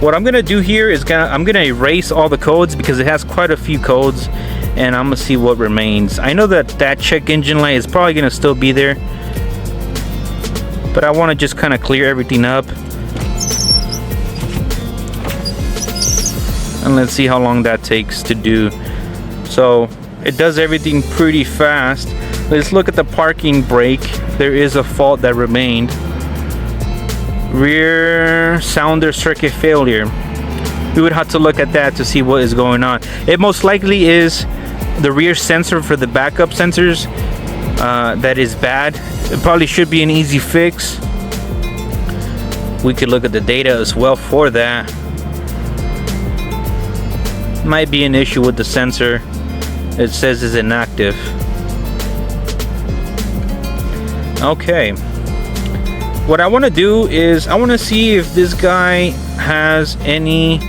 What I'm gonna do here is I'm gonna erase all the codes because it has quite a few codes, and I'm gonna see what remains. I know that check engine light is probably gonna still be there, but I want to just kind of clear everything up. And let's see how long that takes to do. So it does everything pretty fast. Let's look at the parking brake. There is a fault that remained. Rear sounder circuit failure. We would have to look at that to see what is going on. It most likely is the rear sensor for the backup sensors that is bad. It probably should be an easy fix. We could look at the data as well for that. Might be an issue with the sensor. It says it's inactive. Okay. What I want to do is I want to see if this guy has any